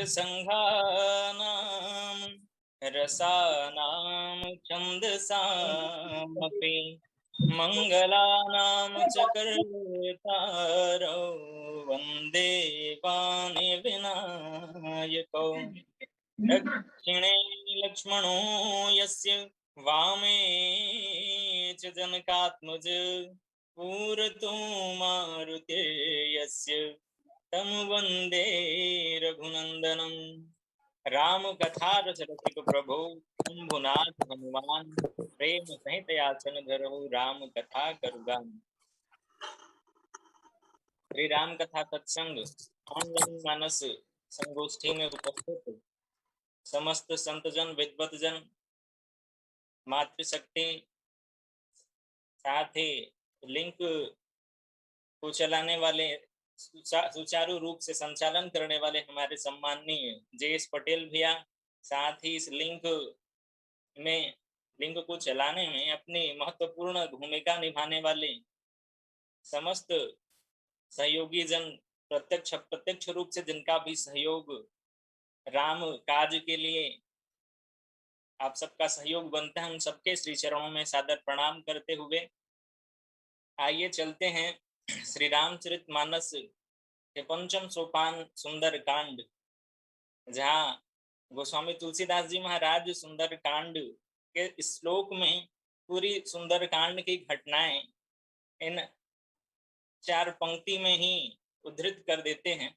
संघानां रसानां छन्दसामपि मङ्गलानां च कर्तारौ वन्दे वाणि विनायकौ। दक्षिणे लक्ष्मणो यस्य वामे च जनकात्मज पुरतो मारुतेर्यस्य तं वन्दे रघुनन्दनं। राम कथा रसिक प्रभो शंभुनाथ हनुमान प्रेम सहित याचन धरहु राम कथा करुगान। श्री राम कथा सत्संग ऑनलाइन मानस संगोष्ठी में उपस्थित समस्त संतजन विद्वतजन मातृशक्ति साथ ही लिंक को चलाने वाले सुचारू रूप से संचालन करने वाले हमारे सम्माननीय जेएस पटेल भैया, साथ ही इस लिंक को चलाने में अपनी महत्वपूर्ण भूमिका निभाने वाले समस्त सहयोगी जन, प्रत्यक्ष रूप से जिनका भी सहयोग राम काज के लिए आप सबका सहयोग बनता है, उन सबके श्री चरणों में सादर प्रणाम करते हुए आइए चलते हैं श्री रामचरितमानस के पंचम सोपान सुंदर कांड, जहाँ गोस्वामी तुलसीदास जी महाराज सुंदर कांड के श्लोक में पूरी सुंदर कांड की घटनाएं इन 4 पंक्ति में ही उद्धृत कर देते हैं।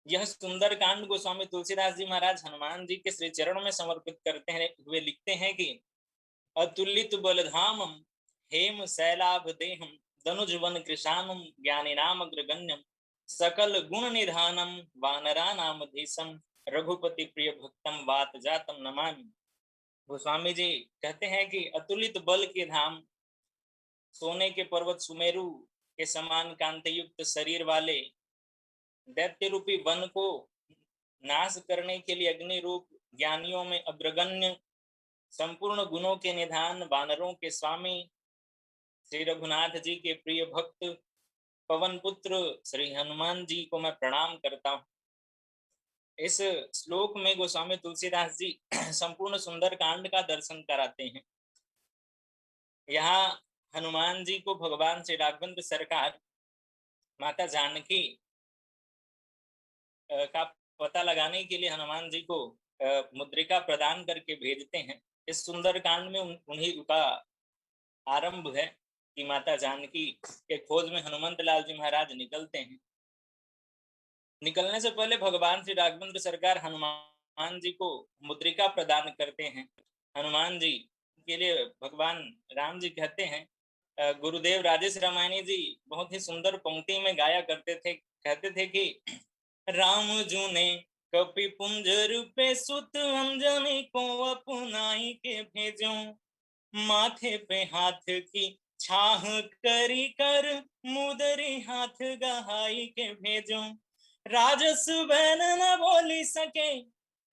यह सुंदर कांड गोस्वामी तुलसीदास जी महाराज हनुमान जी के श्री चरणों में समर्पित करते हैं हुए लिखते हैं कि अतुलित बलधामम हेम शैलाभ देहम धनुजवन कृशानम ज्ञानिनाम अग्रगण्यम सकल गुण निधानम वानरानामधीशम रघुपति प्रिय भक्तम वात जातम नमामि। गोस्वामी जी कहते हैं कि अतुलित बल के धाम, सोने के पर्वत सुमेरु के समान कांतियुक्त शरीर वाले, दैत्य रूपी वन को नाश करने के लिए अग्नि रूप, ज्ञानियों में अग्रगण्य, संपूर्ण गुणों के निधान, वानरों के स्वामी श्री रघुनाथ जी के प्रिय भक्त पवन पुत्र श्री हनुमान जी को मैं प्रणाम करता हूँ। इस श्लोक में गोस्वामी तुलसीदास जी संपूर्ण सुंदर कांड का दर्शन कराते हैं। यहाँ हनुमान जी को भगवान श्री राघवेंद्र सरकार माता जानकी का पता लगाने के लिए हनुमान जी को मुद्रिका प्रदान करके भेजते हैं। इस सुंदर कांड में उन्हीं का आरंभ है कि माता जानकी के खोज में हनुमंत लाल जी महाराज निकलते हैं। निकलने से पहले भगवान श्री राघवेंद्र सरकार हनुमान जी को मुद्रिका प्रदान करते हैं। हनुमान जी के लिए भगवान राम जी कहते हैं, गुरुदेव राजेश रामायणी जी बहुत ही सुंदर पंक्ति में गाया करते थे, कहते थे कि राम जू ने कपि पुंज रूपे सुत अंजनी को अपनाई के भेजो, माथे पे हाथ की छाह करी कर मुदरी हाथ गहाई के भेजो, राजस बहन न बोली सके,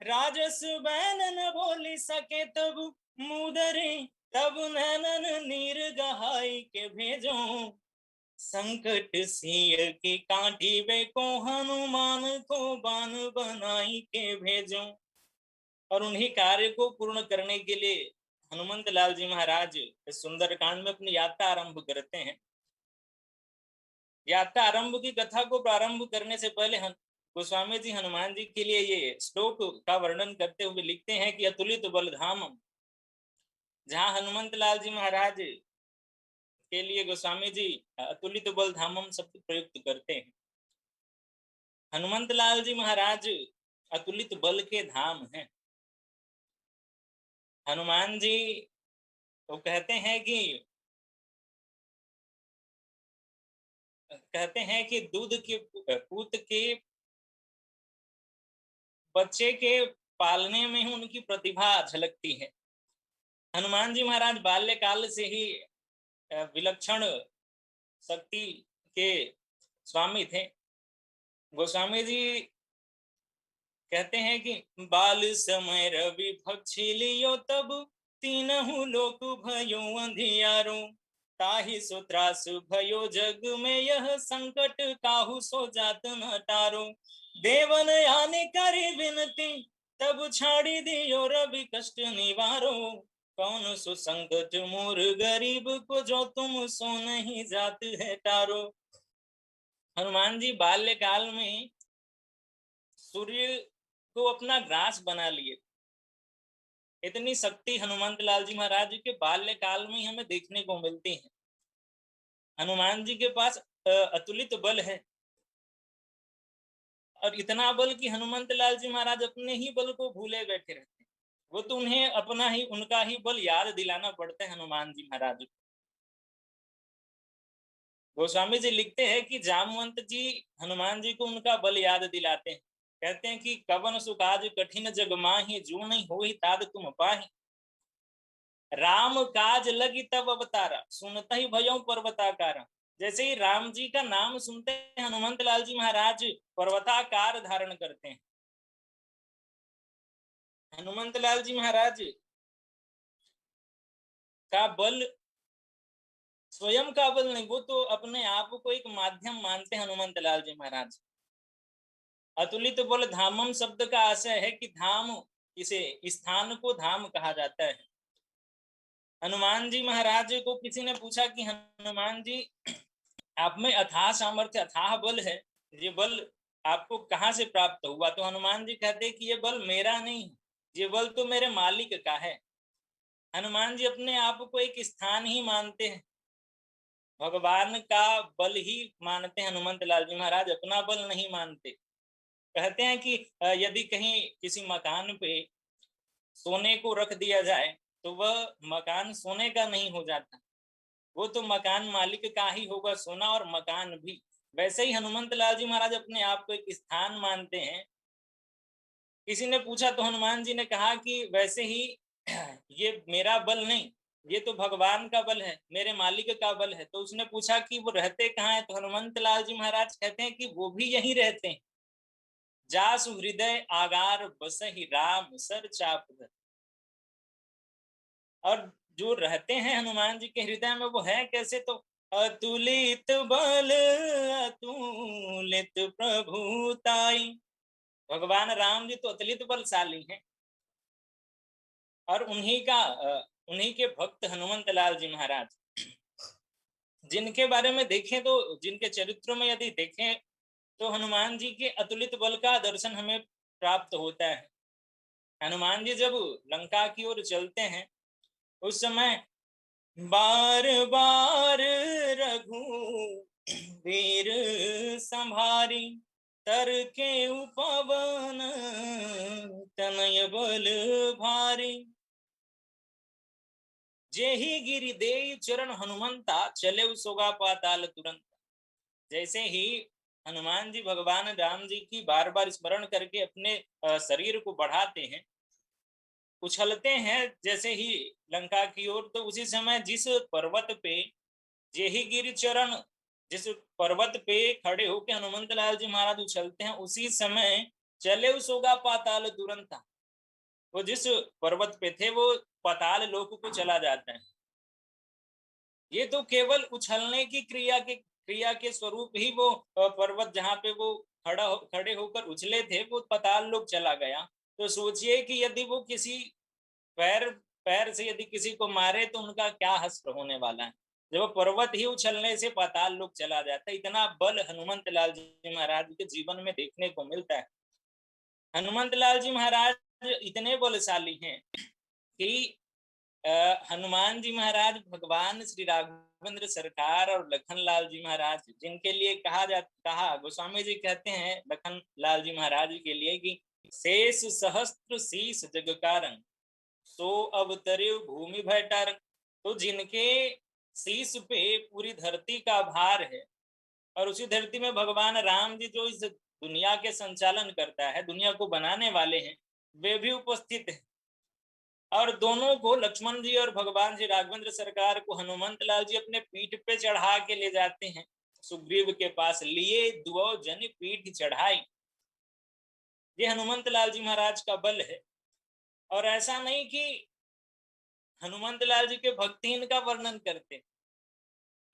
राजस बहन न बोली सके तब मुदरी तब नैनन नीर गहाई के भेजो, संकट सिय की कांटी वे को हनुमान को बान बनाई के भेजो। और उन्हीं कार्य को पूर्ण करने के लिए हनुमंत लाल जी महाराज इस सुंदरकांड में अपनी यात्रा आरंभ करते हैं। यात्रा आरंभ की कथा को प्रारंभ करने से पहले गोस्वामी जी हनुमान जी के लिए ये श्लोक का वर्णन करते हुए लिखते हैं कि अतुलित बलधाम, जहाँ हनुमंत लाल जी महाराज के लिए गोस्वामी जी अतुलित बलधामम शब्द प्रयुक्त करते हैं। हनुमंत लाल जी महाराज अतुलित बल के धाम हैं। हनुमान जी तो कहते हैं कि दूध के पूत के बच्चे के पालने में ही उनकी प्रतिभा झलकती है। हनुमान जी महाराज बाल्यकाल से ही विलक्षण शक्ति के स्वामी थे। गोस्वामी जी कहते हैं कि बाल समय रवि भक्षी लियो तब तीनहु लोक भयो अंधियारो, ताहि सो त्रास भयो जग में यह संकट काहू सो जात न टारो। देवन आने करी विनती तब छाड़ी दियो रवि कष्ट निवारो, कौन सो संकट मोर गरीब को जो तुम सो नहीं जात है टारो। हनुमान जी बाल्यकाल में सूर्य को अपना ग्रास बना लिए। इतनी शक्ति हनुमंत लाल जी महाराज के बाल्यकाल में ही हमें देखने को मिलती है। हनुमान जी के पास अतुलित बल है, और इतना बल कि हनुमंत लाल जी महाराज अपने ही बल को भूले बैठे रहते हैं। वो तो उन्हें अपना ही उनका ही बल याद दिलाना पड़ता है हनुमान जी महाराज को। गोस्वामी जी लिखते हैं कि जामवंत जी हनुमान जी को उनका बल याद दिलाते हैं। कहते हैं कि कवन सुकाज कठिन जग माही, जो नहीं होई ताद तुम पाही। राम काज लगी तब अवतारा, सुनता ही भयों पर्वताकारा। जैसे ही राम जी का नाम सुनते हैं हनुमंत लाल जी महाराज पर्वताकार धारण करते हैं। हनुमंत लाल जी महाराज का बल स्वयं का बल नहीं, वो तो अपने आप को एक माध्यम मानते हैं हनुमंत लाल जी महाराज। अतुलित बल धामम शब्द का आशय है कि धाम, इसे स्थान को धाम कहा जाता है। हनुमान जी महाराज को किसी ने पूछा कि हनुमान जी आप में अथाह सामर्थ्य अथाह बल है, ये बल आपको कहाँ से प्राप्त हुआ? तो हनुमान जी कहते कि ये बल मेरा नहीं, ये बल तो मेरे मालिक का है। हनुमान जी अपने आप को एक स्थान ही मानते हैं, भगवान का बल ही मानते हैं। हनुमंत लाल जी महाराज अपना बल नहीं मानते। कहते हैं कि यदि कहीं किसी मकान पे सोने को रख दिया जाए तो वह मकान सोने का नहीं हो जाता, वो तो मकान मालिक का ही होगा, सोना और मकान भी। वैसे ही हनुमंत लाल जी महाराज अपने आप को एक स्थान मानते हैं। किसी ने पूछा तो हनुमान जी ने कहा कि वैसे ही ये मेरा बल नहीं, ये तो भगवान का बल है, मेरे मालिक का बल है। तो उसने पूछा कि वो रहते कहाँ है? तो हनुमंत लाल जी महाराज कहते हैं कि वो भी यहीं रहते हैं। जासु हृदय आगार बसहि राम सर चाप धर। और जो रहते हैं हनुमान जी के हृदय में वो है कैसे? तो अतुलित बल अतुलित प्रभुताई। भगवान राम जी तो अतुलित बलशाली हैं, और उन्हीं के भक्त हनुमंत लाल जी महाराज, जिनके बारे में देखें तो, जिनके चरित्रों में यदि देखें तो हनुमान जी के अतुलित बल का दर्शन हमें प्राप्त होता है। हनुमान जी जब लंका की ओर चलते हैं उस समय बार बार रघु वीर संभारी, तर के उपवन तनय बल भारी। जेहि गिरि देई चरण हनुमंता, चले सोगा पाताल तुरंत। जैसे ही हनुमान जी भगवान राम जी की बार बार स्मरण करके अपने शरीर को बढ़ाते हैं, उछलते हैं जैसे ही लंका की ओर, तो उसी समय जिस पर्वत पे जेहि गिरि चरण, जिस पर्वत पे खड़े होकर हनुमंत लाल जी महाराज उछलते हैं, उसी समय चले सोगा पाताल तुरंत। वो जिस पर्वत पे थे वो पाताल लोक को चला जाता है। ये तो केवल उछलने की क्रिया के स्वरूप ही वो पर्वत जहाँ पे वो खड़े होकर उछले थे वो पाताल लोक चला गया। तो सोचिए कि यदि वो किसी पैर पैर से यदि किसी को मारे तो उनका क्या हश्र होने वाला है। जब वो पर्वत ही उछलने से पाताल लोक चला जाता है, इतना बल हनुमंत लाल जी महाराज के जीवन में देखने को मिलता है। हनुमंत लाल जी महाराज इतने बलशाली हैं कि हनुमान जी महाराज भगवान श्री राघवेंद्र सरकार और लखन लाल जी महाराज, जिनके लिए कहा गोस्वामी जी कहते हैं लखन लाल जी महाराज के लिए कि शेष सहस्त्र शीस जग कारण सो अवतरे भूमि भैटार। तो जिनके शीश पे पूरी धरती का भार है, और उसी धरती में भगवान राम जी जो इस दुनिया के संचालन करता है, दुनिया को बनाने वाले हैं, वे भी उपस्थित हैं। और दोनों को, लक्ष्मण जी और भगवान जी राघवेंद्र सरकार को, हनुमंत लाल जी अपने पीठ पे चढ़ा के ले जाते हैं सुग्रीव के पास, लिए दुओ जन पीठ चढ़ाई। ये हनुमंत लाल जी महाराज का बल है। और ऐसा नहीं कि हनुमंत लाल जी के भक्तिहीन का वर्णन करते,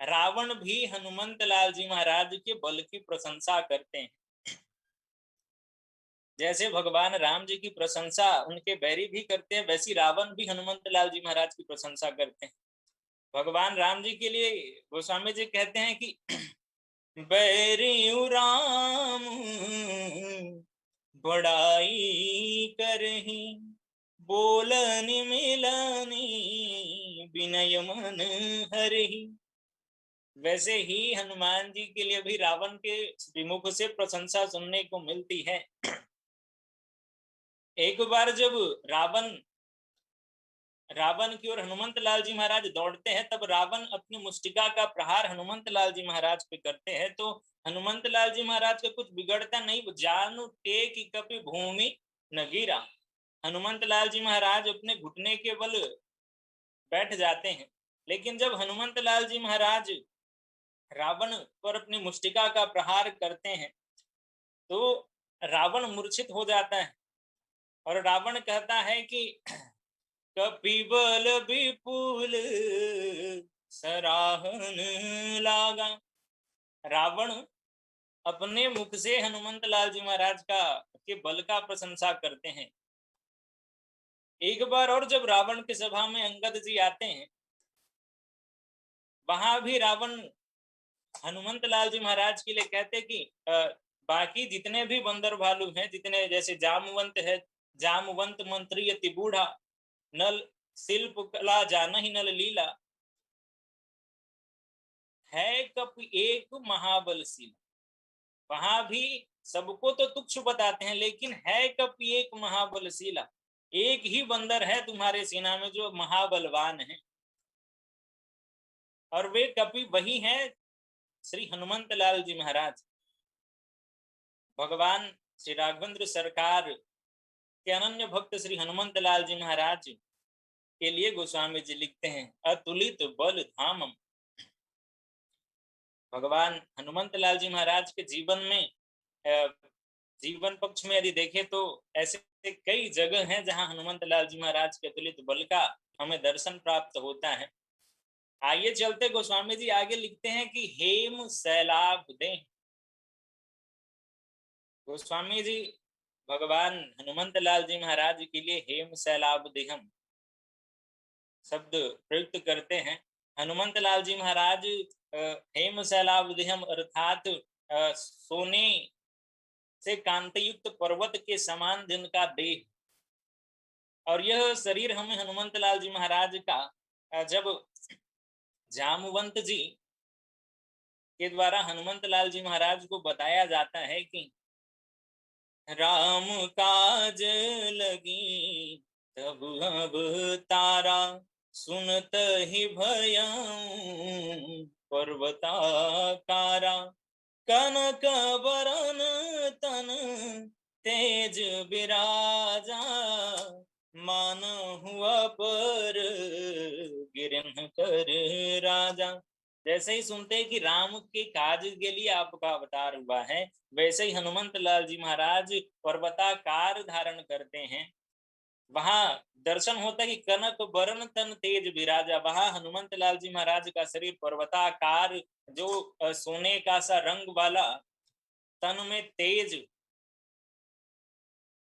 रावण भी हनुमंत लाल जी महाराज के बल की प्रशंसा करते हैं। जैसे भगवान राम जी की प्रशंसा उनके बैरी भी करते हैं, वैसी रावण भी हनुमंत लाल जी महाराज की प्रशंसा करते हैं। भगवान राम जी के लिए गोस्वामी जी कहते हैं कि बैरियु राम बड़ाई करही, बोलनि मिलनी विनय मन हरहि। वैसे ही हनुमान जी के लिए भी रावण के विमुख से प्रशंसा सुनने को मिलती है। एक बार जब रावण की ओर हनुमंत लाल जी महाराज दौड़ते हैं, तब रावण अपनी मुष्टिका का प्रहार हनुमंत लाल जी महाराज पे करते हैं। तो हनुमंत लाल जी महाराज का कुछ बिगड़ता नहीं, जानू टेक कपि भूमि न गिरा। हनुमंत लाल जी महाराज अपने घुटने के बल बैठ जाते हैं, लेकिन जब हनुमंत लाल जी महाराज रावण पर अपनी मुष्टिका का प्रहार करते हैं तो रावण मूर्छित हो जाता है, और रावण कहता है कि कपिबल विपुल सराहन लागा। रावण अपने मुख से हनुमंत लाल जी महाराज के बल का प्रशंसा करते हैं। एक बार और जब रावण की सभा में अंगद जी आते हैं, वहां भी रावण हनुमंत लाल जी महाराज के लिए कहते कि बाकी जितने भी बंदर भालू हैं, जितने जैसे जामवंत है, जामवंत मंत्री अति बूढ़ा, नल शिल्प कला जाना ही नल लीला, है कप एक महाबलशील। वहां भी सबको तो तुच्छ बताते हैं, लेकिन है कप एक महाबलशीला, एक ही बंदर है तुम्हारे सेना में जो महाबलवान है, और वे कपि वही हैं श्री हनुमंत लाल जी महाराज। भगवान श्री राघवेंद्र सरकार के अनन्य भक्त श्री हनुमंत लाल जी महाराज के लिए गोस्वामी जी लिखते हैं, अतुलित बल धामम। भगवान हनुमंत लाल जी महाराज के जीवन में, जीवन पक्ष में यदि देखें तो ऐसे कई जगह हैं जहां हनुमंत लाल जी महाराज के अतुलित बल का हमें दर्शन प्राप्त होता है। आइए चलते, गोस्वामी जी आगे लिखते हैं कि हेम सैलाब दे। गोस्वामी जी भगवान हनुमंत लाल जी महाराज के लिए हेम सैलाब देहम शब्द प्रयुक्त करते हैं। हनुमंत लाल जी महाराज हेम सैलाब देहम अर्थात सोने से कांतियुक्त पर्वत के समान जिनका देह, और यह शरीर हमें हनुमंत लाल जी महाराज का जब जामवंत जी के द्वारा हनुमंत लाल जी महाराज को बताया जाता है कि राम काज लगी तब अब तारा, सुनत ही भयं पर्वताकारा, कनक बरन तन तेज विराजा, मानहु अपर गिरन कर राजा। जैसे ही सुनते हैं कि राम के काज के लिए आपका अवतार हुआ है, वैसे ही हनुमंत लाल जी महाराज पर्वताकार धारण करते हैं। वहां दर्शन होता है कि कनक बरन तन तेज विराजा, वहां हनुमंत लाल जी महाराज का शरीर पर्वताकार, जो सोने का सा रंग वाला, तन में तेज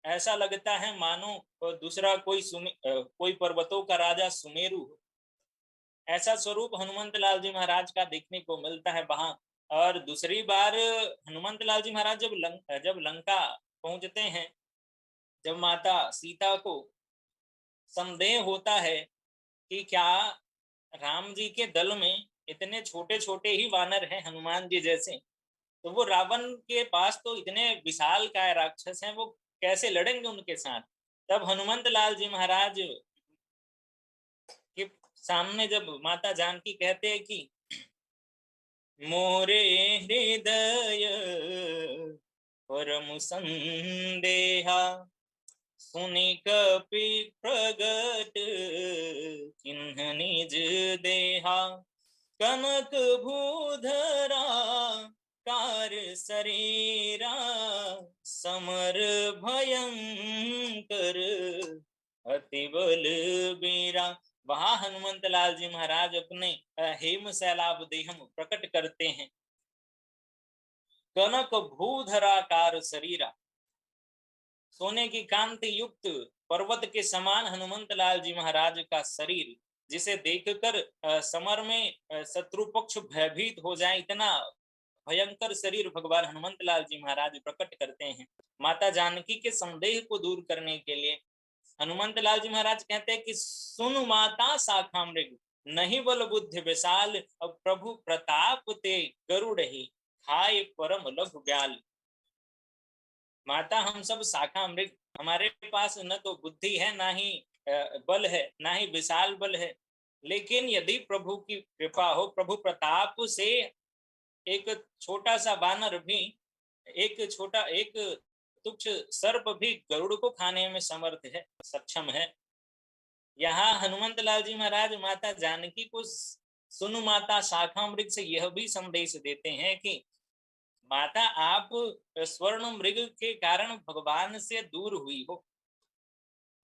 ऐसा लगता है मानो दूसरा कोई पर्वतों का राजा सुमेरु हो। ऐसा स्वरूप हनुमंत लाल जी महाराज का देखने को मिलता है वहां। और दूसरी बार हनुमंत लाल जी महाराज जब लंका पहुंचते हैं, जब माता सीता को संदेह होता है कि क्या राम जी के दल में इतने छोटे छोटे ही वानर हैं हनुमान जी जैसे, तो वो रावण के पास तो इतने विशाल काय राक्षस हैं, वो कैसे लड़ेंगे उनके साथ। तब हनुमंत लाल जी महाराज के सामने जब माता जानकी कहते हैं कि मोरे हृदय परम संदेहा, सुनि कपि प्रगट किन्ह निज देहा, कनक भूधरा कार शरीरा, समर भयंकर अति बल बीरा। वहां हनुमंत लाल जी महाराज अपने हेम सैलाब देहम प्रकट करते हैं। कनक भूधराकार शरीरा, सोने की कांति युक्त पर्वत के समान हनुमंत लाल जी महाराज का शरीर, जिसे देखकर समर में शत्रु पक्ष भयभीत हो जाए, इतना भयंकर शरीर भगवान हनुमंत लाल जी महाराज प्रकट करते हैं। माता जानकी के संदेह को दूर करने के लिए हनुमंत लाल जी महाराज कहते हैं कि सुन माता शाखा मृग, नहीं बल बुद्धि विशाल, अब प्रभु प्रताप ते गरुड़ ही, खाए परम लघु ब्याल। माता हम सब शाखा मृग, हमारे पास न तो बुद्धि है, ना ही बल है, ना ही विशाल बल है, लेकिन यदि प्रभु की कृपा हो, प्रभु प्रताप से एक छोटा सा वानर भी, एक तुच्छ सर्प भी गरुड़ को खाने में समर्थ है, सक्षम है। यहाँ हनुमंत लाल जी महाराज माता जानकी को सुनु माता शाखा मृग से यह भी संदेश देते हैं कि माता आप स्वर्ण मृग के कारण भगवान से दूर हुई हो,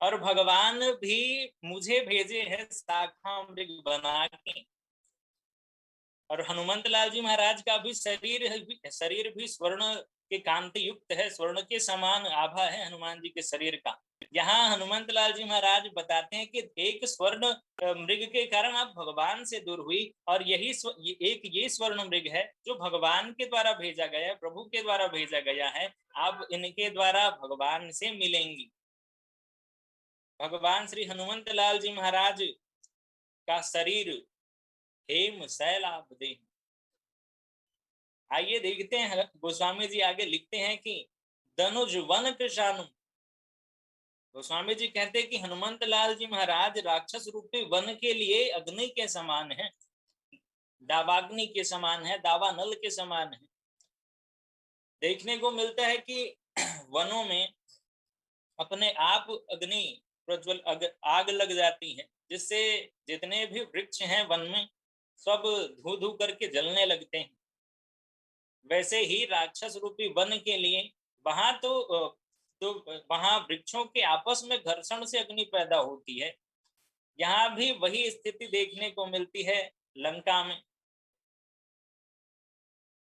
और भगवान भी मुझे भेजे हैं शाखा मृग बना के। और हनुमंत लाल जी महाराज का भी शरीर भी स्वर्ण के कांति युक्त है, स्वर्ण के समान आभा है हनुमान जी के शरीर का। यहाँ हनुमंत लाल जी महाराज बताते हैं कि एक स्वर्ण मृग के कारण आप भगवान से दूर हुई, और ये स्वर्ण मृग है जो भगवान के द्वारा भेजा गया है, प्रभु के द्वारा भेजा गया है, आप इनके द्वारा भगवान से मिलेंगी। भगवान श्री हनुमंत लाल जी महाराज का शरीर हेम शैलाभ देह। आइए देखते हैं, गोस्वामी जी आगे लिखते हैं कि धनुज वन कृषाणु, गोस्वामी जी कहते हैं कि हनुमंत लाल जी महाराज राक्षस रूपी वन के लिए अग्नि के समान है, दावाग्नि के समान है, दावा नल के समान है। देखने को मिलता है कि वनों में अपने आप अग्नि प्रज्वल आग लग जाती है, जिससे जितने भी वृक्ष हैं वन में सब धू धू करके जलने लगते हैं। वैसे ही राक्षस रूपी वन के लिए वहां तो वहां वृक्षों के आपस में घर्षण से अग्नि पैदा होती है। यहाँ भी वही स्थिति देखने को मिलती है लंका में,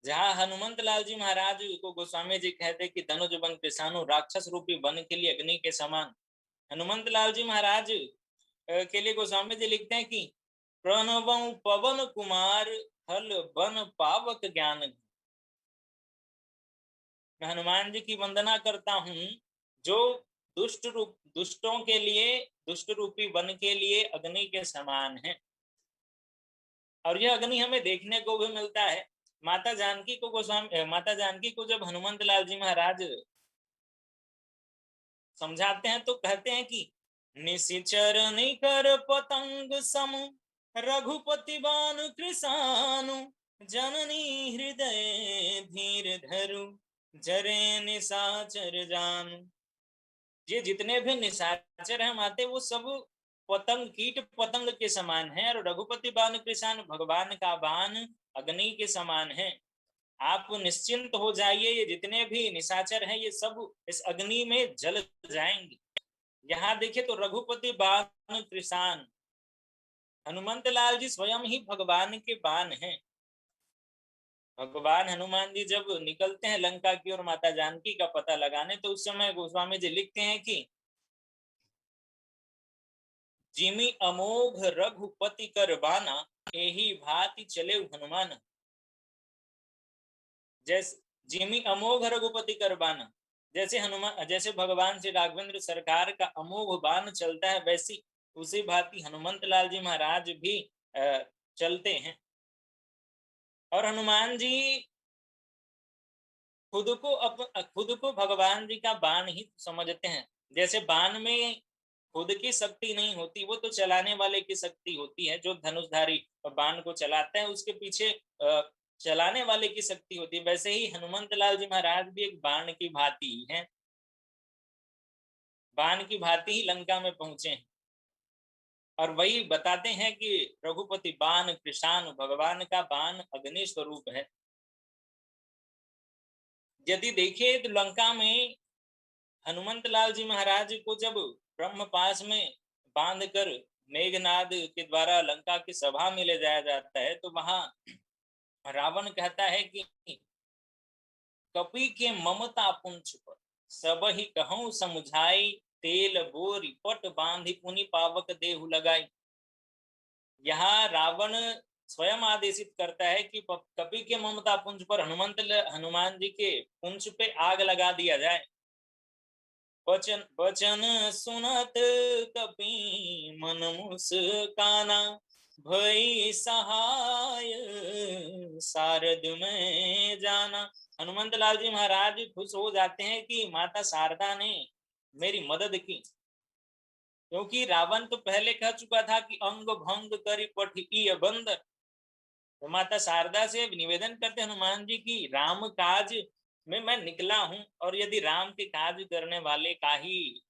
जहाँ हनुमंत लाल जी महाराज को गोस्वामी जी कहते कि धनुज वन कृषाणु, राक्षस रूपी वन के लिए अग्नि के समान। हनुमंत लाल जी महाराज के लिए गोस्वामी जी लिखते हैं कि प्रणवं पवन कुमार, हल वन पावक ज्ञान। मैं हनुमान जी की वंदना करता हूँ जो दुष्टों के लिए, दुष्ट रूपी वन के लिए अग्नि के समान है। और यह अग्नि हमें देखने को भी मिलता है। माता जानकी को जब हनुमंत लाल जी महाराज समझाते हैं तो कहते हैं कि निशिचर निकर पतंग सम, रघुपति बान कृषानु, जननी हृदय धीर धरु, जरे निशाचर जानु। ये जितने भी निशाचर हैं माते, वो सब पतंग, कीट पतंग के समान है, और रघुपति बाण कृषाण, भगवान का बाण अग्नि के समान है। आप निश्चिंत हो जाइए, ये जितने भी निशाचर हैं ये सब इस अग्नि में जल जाएंगे। यहाँ देखिए तो रघुपति बाण कृषाण, हनुमंत लाल जी स्वयं ही भगवान के बाण हैं। भगवान हनुमान जी जब निकलते हैं लंका की ओर माता जानकी का पता लगाने, तो उस समय गोस्वामी जी लिखते हैं कि जिमि अमोघ रघुपति कर बाना, एही भांति चले हनुमान। जैसे जिमि अमोघ रघुपति कर बाना, जैसे हनुमान, जैसे भगवान श्री राघवेंद्र सरकार का अमोघ बाण चलता है, वैसी उसी भांति हनुमंत लाल जी महाराज भी चलते हैं। और हनुमान जी खुद को भगवान जी का बाण ही समझते हैं। जैसे बाण में खुद की शक्ति नहीं होती, वो तो चलाने वाले की शक्ति होती है। जो धनुषधारी बाण को चलाता है उसके पीछे चलाने वाले की शक्ति होती है। वैसे ही हनुमंत लाल जी महाराज भी एक बाण की भांति ही हैं। बाण की भांति ही लंका में पहुंचे हैं। और वही बताते हैं कि रघुपति बाण कृषाण, भगवान का बाण अग्नि स्वरूप है। यदि देखे तो लंका में हनुमंत लाल जी महाराज को जब ब्रह्म पास में बांध कर मेघनाद के द्वारा लंका की सभा में ले जाया जाता है, तो वहां रावण कहता है कि कपि के ममता पुंछ पर सब ही कहूं समझाई, तेल बोरी पट बांधी पुनि पावक देहु लगाई। यहाँ रावण स्वयं आदेशित करता है कि कपि के ममता पुंज पर हनुमान जी के पुंज पे आग लगा दिया जाए। वचन वचन सुनत कपि मन मुस्काना, भई सहाय शारद में जाना। हनुमंत लाल जी महाराज खुश हो जाते हैं कि माता शारदा ने मेरी मदद की, क्योंकि रावण तो पहले कह चुका था कि अंग भंग करी पठिय बंदर। तो माता शारदा से निवेदन करते हनुमान जी की राम काज में मैं निकला हूं, और यदि राम के काज करने वाले का ही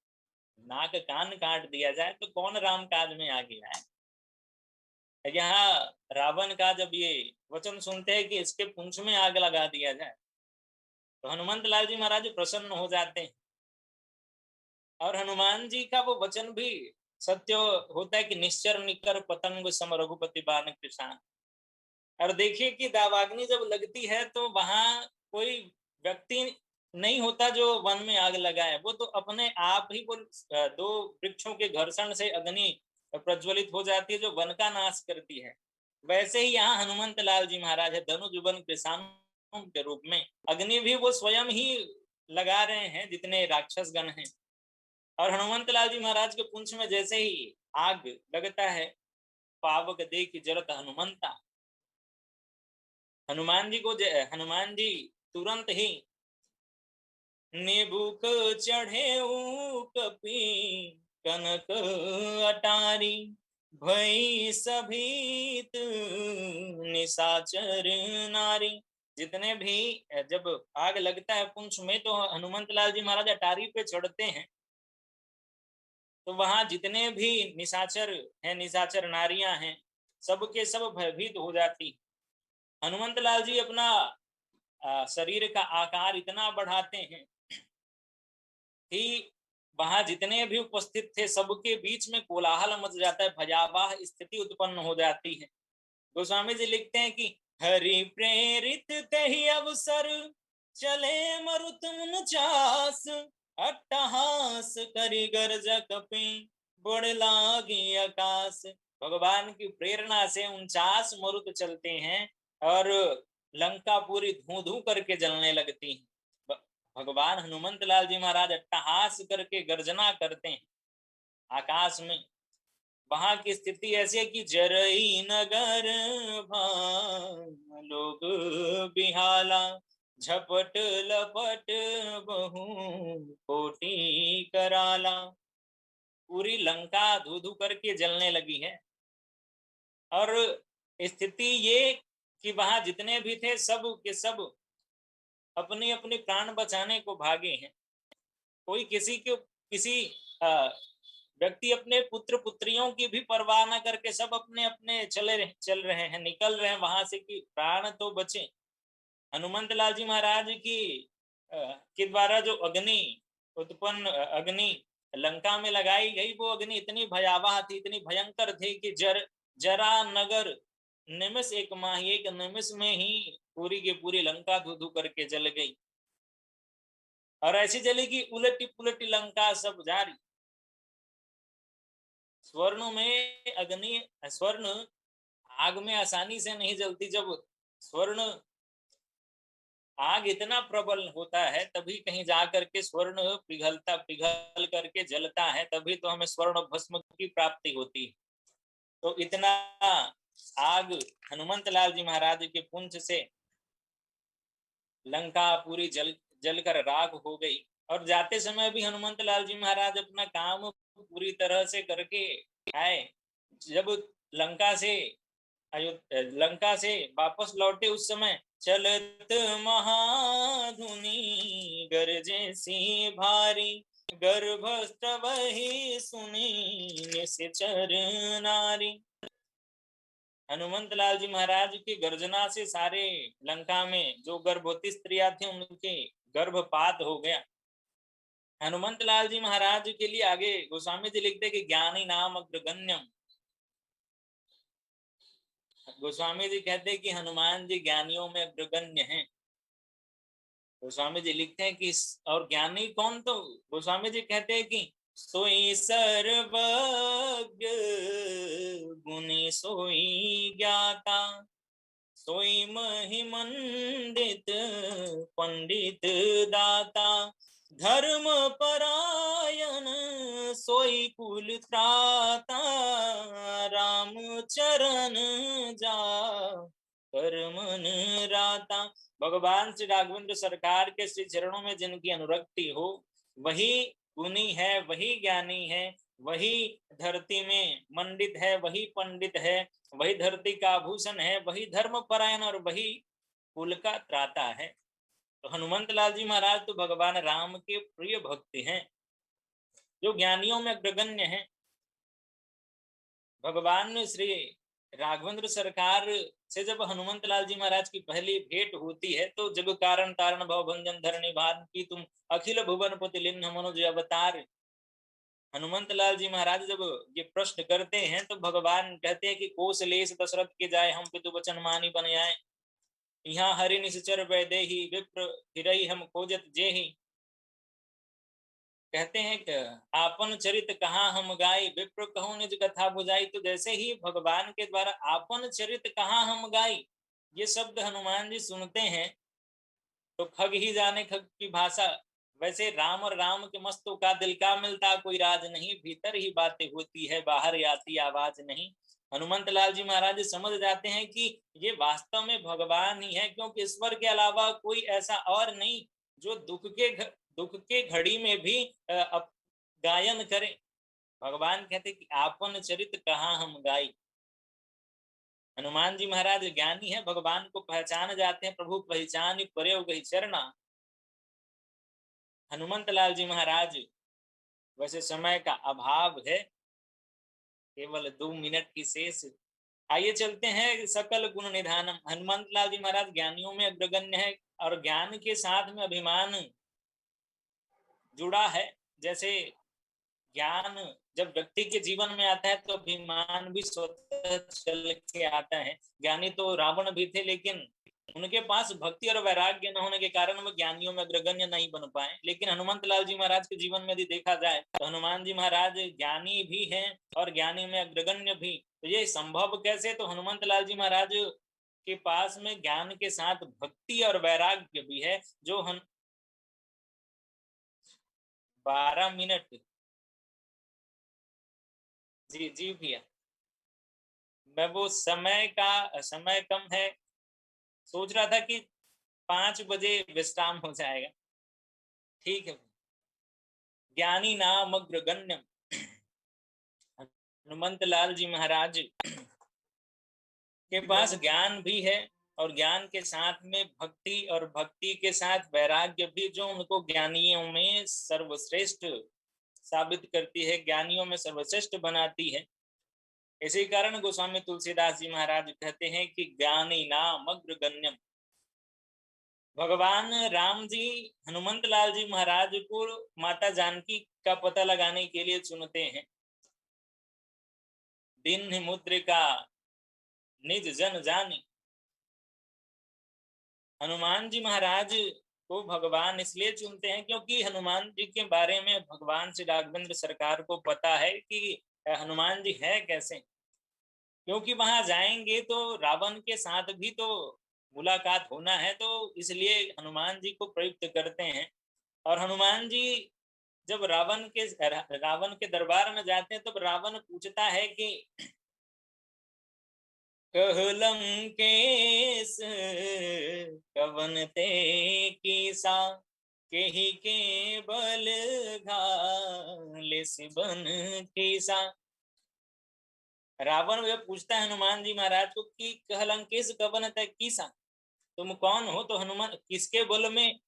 नाक कान काट दिया जाए तो कौन राम काज में आ गया है। यहाँ रावण का जब ये वचन सुनते हैं कि इसके पूंछ में आग लगा दिया जाए, तो हनुमंत लाल जी महाराज प्रसन्न हो जाते हैं। और हनुमान जी का वो वचन भी सत्य होता है कि निश्चर निकर पतंग सम रघुपति बाण कृषाण। और देखिए कि दावाग्नि जब लगती है तो वहां कोई व्यक्ति नहीं होता जो वन में आग लगाए, वो तो अपने आप ही वो दो वृक्षों के घर्षण से अग्नि प्रज्वलित हो जाती है जो वन का नाश करती है। वैसे ही यहाँ हनुमंत लाल जी महाराज है धनुजुबन कृषाणों के रूप में, अग्नि भी वो स्वयं ही लगा रहे हैं जितने राक्षस गण हैं। और हनुमंत लाल जी महाराज के पुंछ में जैसे ही आग लगता है, पावक देख जरत हनुमंता, हनुमान जी तुरंत ही नेबुक चढ़े कपि कनक अटारी, भई सभीत निशाचर नारी। जितने भी जब आग लगता है पुंछ में, तो हनुमंत लाल जी महाराज अटारी पे चढ़ते हैं, तो वहां जितने भी निशाचर हैं, निशाचर नारियां हैं, सबके सब भयभीत हो जाती। हनुमंत लाल जी अपना शरीर का आकार इतना बढ़ाते हैं कि वहां जितने भी उपस्थित थे सबके बीच में कोलाहल मच जाता है, भयावह स्थिति उत्पन्न हो जाती है। गोस्वामी जी लिखते हैं कि हरि प्रेरित तहि अवसर, चले मरुत चास, अट्टहास करि गर्ज कपि, बड़ लागी आकाश। भगवान की प्रेरणा से 49 मरुत चलते हैं और लंका पूरी धू धू करके जलने लगती है। भगवान हनुमंत लाल जी महाराज अट्टहास करके गर्जना करते हैं आकाश में। वहां की स्थिति ऐसी है कि जरई नगर लोग बिहाला, झपट लपट बहु कोटि कराला। पूरी लंका धू धू करके जलने लगी है। और स्थिति ये कि वहां जितने भी थे सब के सब अपनी अपनी प्राण बचाने को भागे हैं। कोई किसी व्यक्ति अपने पुत्र पुत्रियों की भी परवाह न करके सब अपने अपने चल रहे हैं, निकल रहे हैं वहां से कि प्राण तो बचे। हनुमंत लाल जी महाराज की के द्वारा जो अग्नि लंका में लगाई गई, वो अग्नि इतनी भयावह थी, इतनी भयंकर थी कि जरा नगर निमिष एक माह, एक निमिष में ही पूरी की पूरी लंका धू धू करके जल गई। और ऐसी जली कि उलटी पुलटी लंका सब जारी। स्वर्ण में अग्नि, स्वर्ण आग में आसानी से नहीं जलती। जब स्वर्ण आग इतना प्रबल होता है तभी कहीं जा करके स्वर्ण पिघल करके जलता है, तभी तो हमें स्वर्ण भस्म की प्राप्ति होती है। तो इतना आग हनुमंत लाल जी महाराज के पुंज से लंका पूरी जलकर राख हो गई। और जाते समय भी हनुमंत लाल जी महाराज अपना काम पूरी तरह से करके आए। जब लंका से लंका से वापस लौटे उस समय चलत महाधुनी गरजे सी भारी, गर्भस्थ वही सुनी निश्चर नारी। हनुमंत लाल जी महाराज की गर्जना से सारे लंका में जो गर्भवती स्त्रियां थी उनके गर्भपात हो गया। हनुमंत लाल जी महाराज के लिए आगे गोस्वामी जी लिखते कि ज्ञानी नाम अग्रगण्यम। गोस्वामी जी कहते हैं कि हनुमान जी ज्ञानियों में अग्रगण्य हैं। गोस्वामी जी लिखते हैं कि और ज्ञानी कौन, तो गोस्वामी जी कहते हैं कि सोई सर्वज्ञ गुणी सोई ज्ञाता, सोई महिमंडित पंडित दाता, धर्म परायण सोई कुल त्राता, राम चरण जा परमन राता। भगवान श्री राघवेंद्र सरकार के श्री चरणों में जिनकी अनुरक्ति हो वही गुणी है, वही ज्ञानी है, वही धरती में मंडित है, वही पंडित है, वही धरती का आभूषण है, वही धर्म परायण और वही कुल का त्राता है। तो हनुमंत लाल जी महाराज तो भगवान राम के प्रिय भक्त हैं, जो ज्ञानियों में अग्रगण्य हैं। भगवान श्री राघवेंद्र सरकार से जब हनुमंत लाल जी महाराज की पहली भेंट होती है तो जग कारण तारण भव भंजन धरणी भान की तुम अखिल भुवन पति लिन्न मनोज अवतार। हनुमंत लाल जी महाराज जब ये प्रश्न करते हैं तो भगवान कहते हैं कि कोसलेश दशरथ के जाए हम पितु वचन मानी बन आए, यहाँ हरि निश्चर वैदेही विप्र हिरई हम खोजत जेहि। कहते हैं कि आपन चरित कहाँ हम गाई, विप्र कहूं निज कथा बुझाई। तो जैसे ही भगवान के द्वारा आपन चरित कहाँ हम गाई ये शब्द हनुमान जी सुनते हैं तो खग ही जाने खग की भाषा। वैसे राम और राम के मस्तों का दिल का मिलता कोई राज नहीं, भीतर ही बातें होती है बाहर आती आवाज नहीं। हनुमंत लाल जी महाराज समझ जाते हैं कि ये वास्तव में भगवान ही है, क्योंकि ईश्वर के अलावा कोई ऐसा और नहीं जो दुख के घड़ी में भी गायन करे। भगवान कहते कि आपन चरित कहाँ हम गाई। हनुमान जी महाराज ज्ञानी है, भगवान को पहचान जाते हैं। प्रभु पहचान परे हो गई चरना। हनुमंत लाल जी महाराज, वैसे समय का अभाव है, केवल 2 मिनट की शेष। आइए चलते हैं सकल गुण निधानम। हनुमंत लाल जी महाराज ज्ञानियों में अग्रगण्य है और ज्ञान के साथ में अभिमान जुड़ा है। जैसे ज्ञान जब व्यक्ति के जीवन में आता है तो अभिमान भी स्वतः चल के आता है। ज्ञानी तो रावण भी थे, लेकिन उनके पास भक्ति और वैराग्य न होने के कारण वो ज्ञानियों में अग्रगण्य नहीं बन पाए। लेकिन हनुमंत लाल जी महाराज के जीवन में यदि देखा जाए तो हनुमान जी महाराज ज्ञानी भी हैं और ज्ञानी में अग्रगण्य भी। तो ये संभव कैसे? तो हनुमंत लाल जी महाराज के पास में ज्ञान के साथ भक्ति और वैराग्य भी है। जो 12 मिनट। जी जी भैया, मैं वो समय कम है, सोच रहा था कि 5 बजे विश्राम हो जाएगा। ठीक है। ज्ञानी नाम अग्रगण्यम। हनुमंत लाल जी महाराज के पास ज्ञान भी है और ज्ञान के साथ में भक्ति और भक्ति के साथ वैराग्य भी, जो उनको ज्ञानियों में सर्वश्रेष्ठ साबित करती है, ज्ञानियों में सर्वश्रेष्ठ बनाती है। इसी कारण गोस्वामी तुलसीदास जी महाराज कहते हैं कि ज्ञानी नाम अग्रगण्यम। भगवान राम जी हनुमंत लाल जी महाराज को माता जानकी का पता लगाने के लिए चुनते हैं। दीन मुद्रिका निज जन जानी। हनुमान जी महाराज को भगवान इसलिए चुनते हैं क्योंकि हनुमान जी के बारे में भगवान श्री राघवेंद्र सरकार को पता है कि हनुमान जी है कैसे। क्योंकि वहां जाएंगे तो रावण के साथ भी तो मुलाकात होना है, तो इसलिए हनुमान जी को प्रयुक्त करते हैं। और हनुमान जी जब रावण के दरबार में जाते हैं, तब रावण पूछता है कि कह लंकेश कवन ते कीसा, केहि के बल घाले सिबन कीसा। रावण वह पूछता है हनुमान जी महाराज को कि कह लंकेश कवन ते कीसा, तुम कौन हो, तो हनुमान किसके बल में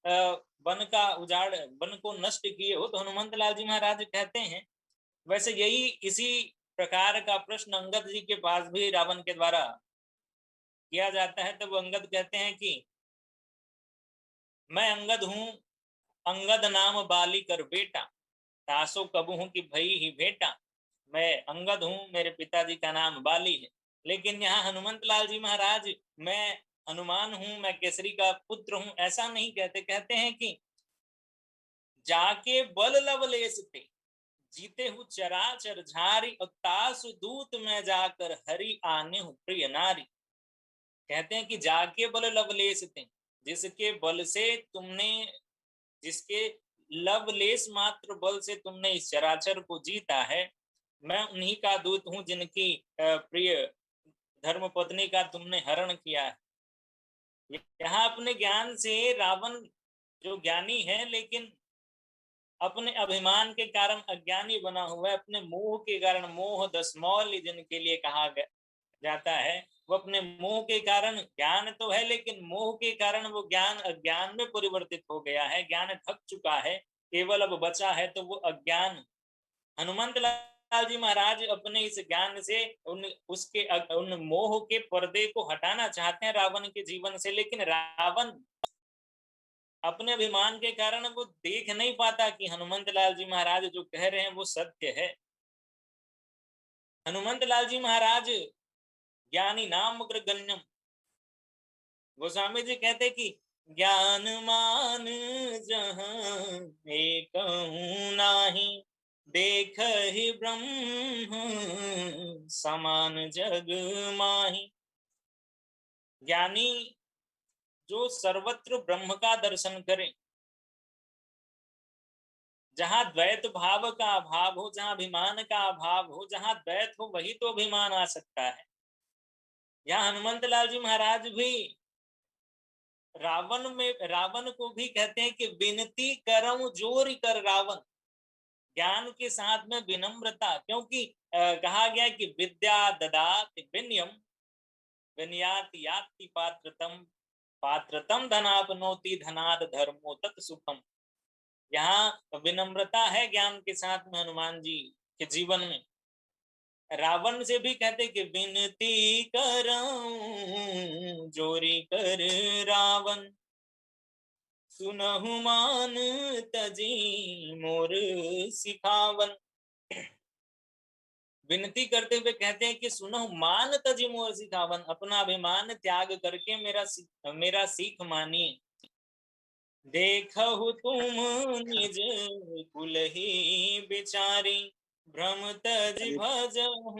वन का उजाड़, वन को नष्ट किए हो। तो हनुमंत लाल जी महाराज कहते हैं, वैसे यही इसी प्रकार का प्रश्न अंगद जी के पास भी रावण के द्वारा किया जाता है। तब अंगद कहते हैं कि मैं अंगद हूँ, अंगद नाम बाली कर बेटा, तासो कबू हूँ कि भई ही बेटा। मैं अंगद हूँ, मेरे पिताजी का नाम बाली है। लेकिन यहाँ हनुमंत लाल जी महाराज मैं हनुमान हूँ, मैं केसरी का पुत्र हूँ, ऐसा नहीं कहते। कहते हैं कि जाके बल लवलेश थे, जीते हूँ चराचर झारी, और तासु दूत में जाकर हरि आने हूँ प्रिय नारी। कहते हैं कि जाके बल लवलेश थे, जिसके बल से तुमने, जिसके लवलेश मात्र बल से तुमने इस चराचर को जीता है, मैं उन्हीं का दूत हूं जिनकी प्रिय धर्म पत्नी का तुमने हरण किया है। यहाँ अपने ज्ञान से रावण जो ज्ञानी है, लेकिन अपने अभिमान के कारण अज्ञानी बना हुआ है। अपने मोह के कारण, मोह दसमौल जिनके लिए कहा जाता है, वो अपने मोह के कारण, ज्ञान तो है लेकिन मोह के कारण वो ज्ञान अज्ञान में परिवर्तित हो गया है। ज्ञान थक चुका है, केवल अब बचा है तो वो अज्ञान। हनुमंत लाल जी महाराज अपने इस ज्ञान से उन मोह के पर्दे को हटाना चाहते हैं रावण के जीवन से, लेकिन रावण अपने अभिमान के कारण वो देख नहीं पाता कि हनुमंत लाल जी महाराज जो कह रहे हैं वो सत्य है। हनुमंत लाल जी महाराज ज्ञानी नाम गण्यम, गोस्वामी जी कहते कि ज्ञान मान जहां एक नाही, देख ही ब्रह्म समान जग माही। ज्ञानी जो सर्वत्र ब्रह्म का दर्शन करे, जहां द्वैत भाव का अभाव हो, जहां अभिमान का अभाव हो, जहां द्वैत हो वही तो अभिमान आ सकता है। यहाँ हनुमंत लाल जी महाराज भी रावण को भी कहते हैं कि विनती करम जोर कर रावण। ज्ञान के साथ में विनम्रता, क्योंकि कहा गया कि विद्या ददाति विनयम, विनयाति याति पात्रतम, पात्रतम धनापनोति धनाद धर्मो तत् सुखम। यहाँ विनम्रता है ज्ञान के साथ में हनुमान जी के जीवन में। रावण से भी कहते कि विनती करऊं जोरी कर रावण, सुनहु मान तजी मोर सिखावन। विनती करते हुए कहते हैं कि सुनो मान तजी मोर सिखावन, अपना अभिमान त्याग करके मेरा सीख मानिए। देखहु तुम निज कुल ही बिचारी, भ्रम तज भजहु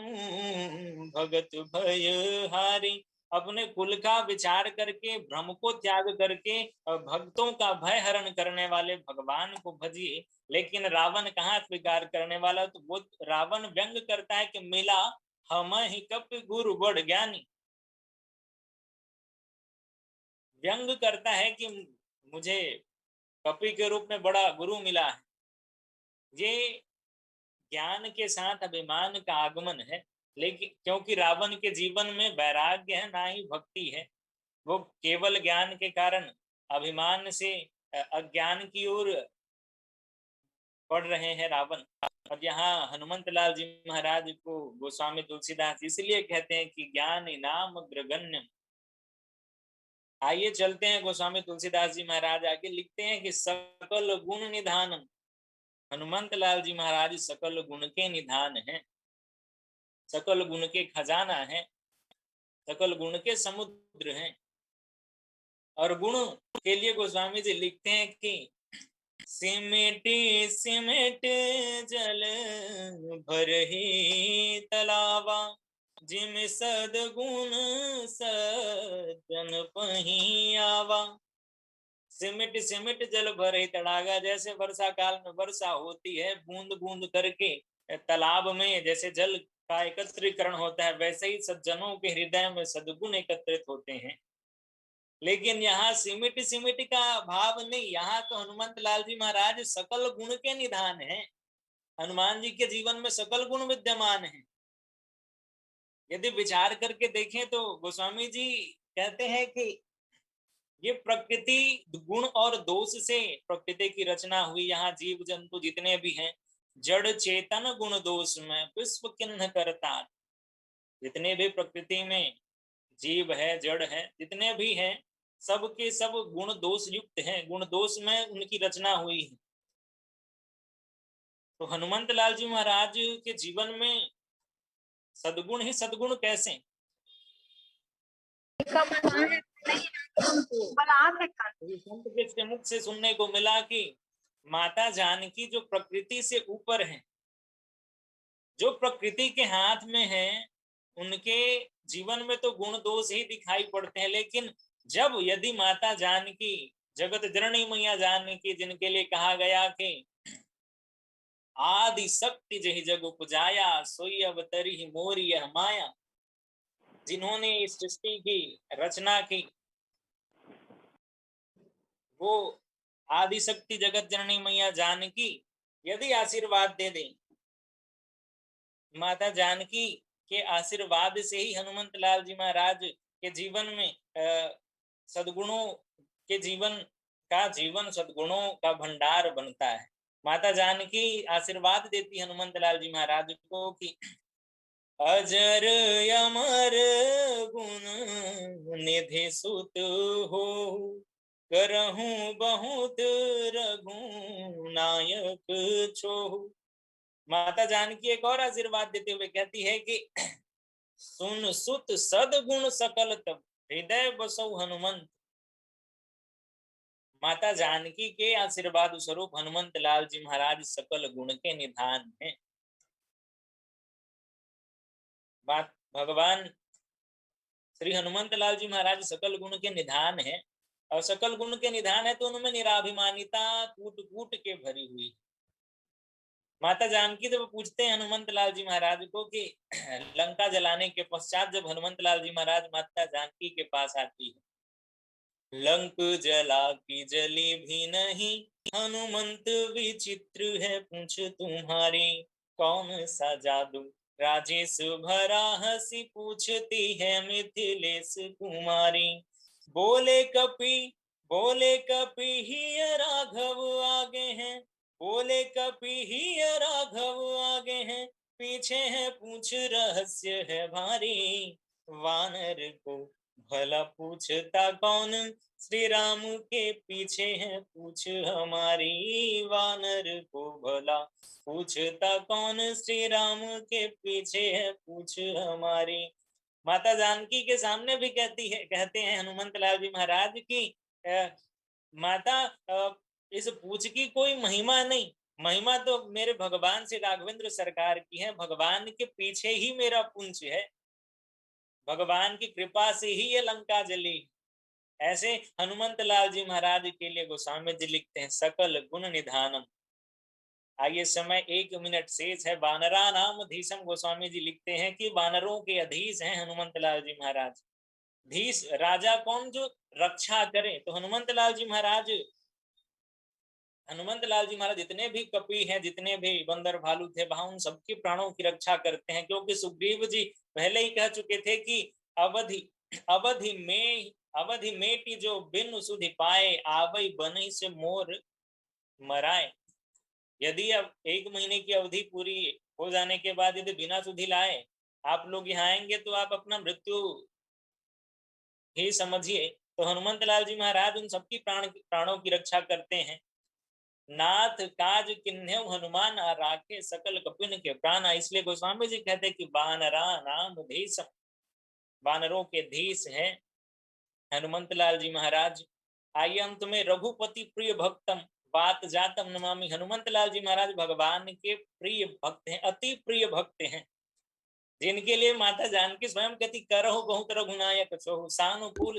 भगत भय हारी। अपने कुल का विचार करके, भ्रम को त्याग करके भक्तों का भय हरण करने वाले भगवान को भजिए। लेकिन रावण कहाँ स्वीकार करने वाला, तो वो रावण व्यंग करता है कि मिला हम ही कपि गुरु बड़ ज्ञानी। व्यंग करता है कि मुझे कपि के रूप में बड़ा गुरु मिला है। ये ज्ञान के साथ अभिमान का आगमन है। लेकिन क्योंकि रावण के जीवन में वैराग्य है, ना ही भक्ति है, वो केवल ज्ञान के कारण अभिमान से अज्ञान की ओर बढ़ रहे हैं रावण। और यहाँ हनुमंत लाल जी महाराज को गोस्वामी तुलसीदास इसलिए कहते हैं कि ज्ञान नाम अग्रगण्य। आइए चलते हैं, गोस्वामी तुलसीदास जी महाराज आगे लिखते हैं कि सकल गुण निधानम। हनुमंत लाल जी महाराज सकल गुण के निधान हैं, सकल गुण के खजाना है। सकल गुण के समुद्र हैं। और गुण के लिए गोस्वामी जी लिखते हैं कि सिमट सिमट जल भरहि तलावा, जिम सदगुण सज्जन पही आवा। सिमट सिमट जल भरे तड़ागा, जैसे वर्षा काल में वर्षा होती है बूंद बूंद करके तालाब में जैसे जल का एकत्रीकरण होता है, वैसे ही सज्जनों के हृदय में सद्गुण एकत्रित होते हैं। लेकिन यहाँ सिमट सिमट का भाव नहीं, यहाँ तो हनुमंत लाल जी महाराज सकल गुण के निधान हैं। हनुमान जी के जीवन में सकल गुण विद्यमान हैं। यदि विचार करके देखें तो गोस्वामी जी कहते हैं कि ये प्रकृति गुण और दोष से प्रकृति की रचना हुई। यहाँ जीव जंतु जितने भी हैं, जड़ चेतन गुण दोष में विश्व किन्ह करता। जितने भी प्रकृति में जीव है, जड़ है, जितने भी हैं, सब के सब गुण दोष युक्त हैं, गुण दोष में उनकी रचना हुई है। तो हनुमंत लाल जी महाराज के जीवन में सद्गुण ही सद्गुण कैसे? संत के मुख से सुनने को मिला कि माता जानकी जो प्रकृति से ऊपर है, जो प्रकृति के हाथ में है, उनके जीवन में तो गुण दोष ही दिखाई पड़ते हैं। लेकिन जब यदि माता जानकी, जगत जननी मैया जानकी, जिनके लिए कहा गया कि आदि शक्ति जहि जग उपजाया, सोई अवतरी मोरी यह माया, जिन्होंने इस सृष्टि की रचना की, वो आदि शक्ति जगत जननी मैया जानकी यदि आशीर्वाद दे दें, माता जानकी के आशीर्वाद से ही हनुमंत लाल जी महाराज के जीवन में सद्गुणों के जीवन सद्गुणों का भंडार बनता है। माता जानकी आशीर्वाद देती हनुमंत लाल जी महाराज को कि अजर अमर गुण निधि सुत हो, करहूं बहुत रघुनायक छोहु। माता जानकी एक और आशीर्वाद देते हुए कहती है कि सुन सुत सदगुण सकल तब, हृदय बसौ हनुमंत। माता जानकी के आशीर्वाद स्वरूप हनुमंत लाल जी महाराज सकल गुण के निधान हैं। बात भगवान श्री हनुमंत लाल जी महाराज सकल गुण के निधान है, और सकल गुण के निधान है तो उनमें निराभिमानिता कूट कूट के भरी हुई। माता जानकी जब पूछते हैं हनुमंत लाल जी महाराज को कि लंका जलाने के पश्चात जब हनुमंत लाल जी महाराज माता जानकी के पास आती है, लंक जला की जली भी नहीं, हनुमंत विचित्र है पूछ तुम्हारी, कौन सा जादू राजेश भरा, हंसी पूछती है मिथिलेश कुमारी। बोले कपि ही राघव आगे हैं, बोले कपि ही राघव आगे हैं, पीछे है पूछ रहस्य है भारी, वानर को भला पूछता कौन, श्री राम के पीछे है पूछ हमारी, वानर को भला पूछता कौन, श्री राम के पीछे है पूछ हमारी। माता जानकी के सामने भी कहते हैं हनुमंत लाल जी महाराज की माता इस पूछ की कोई महिमा नहीं, महिमा तो मेरे भगवान श्री राघवेंद्र सरकार की है, भगवान के पीछे ही मेरा पुंज है, भगवान की कृपा से ही ये लंका जली। ऐसे हनुमंत लाल जी महाराज के लिए गोस्वामी जी लिखते हैं सकल गुण निधानम। आइए समय 1 मिनट शेष है। वानरा नाम धीशम, गोस्वामी जी लिखते हैं कि वानरों के अधीश हैं हनुमंत लाल जी महाराज। धीश राजा कौन, जो रक्षा करे, तो हनुमंत लाल जी महाराज जितने भी कपि हैं, जितने भी बंदर भालू थे वहां, उन सबके प्राणों की रक्षा करते हैं। क्योंकि सुग्रीव जी पहले ही कह चुके थे कि अवधि मेटी जो बिन सुधि पाए, आवई बनी से मोर मराए। यदि अब 1 महीने की अवधि पूरी हो जाने के बाद यदि बिना सुधि लाए आप लोग यहाँ आएंगे तो आप अपना मृत्यु ही समझिए। तो हनुमंत लाल जी महाराज उन सबकी प्राणों की रक्षा करते हैं। नाथ काज किन्हेउ हनुमान राखे, सकल कपिन के प्राण। इसलिए गोस्वामी जी कहते कि बानरा नाम धीशम, वानरों के धीश हैं हनुमंत लाल जी महाराज। आइए अंत में रघुपति प्रिय भक्तम बात जातम नमामि। हनुमंत लाल जी महाराज भगवान के प्रिय भक्त हैं, अति प्रिय भक्त हैं, जिनके लिए माता जानकी स्वयं कहती करहु बहुत रघुनायक सो सानुकूल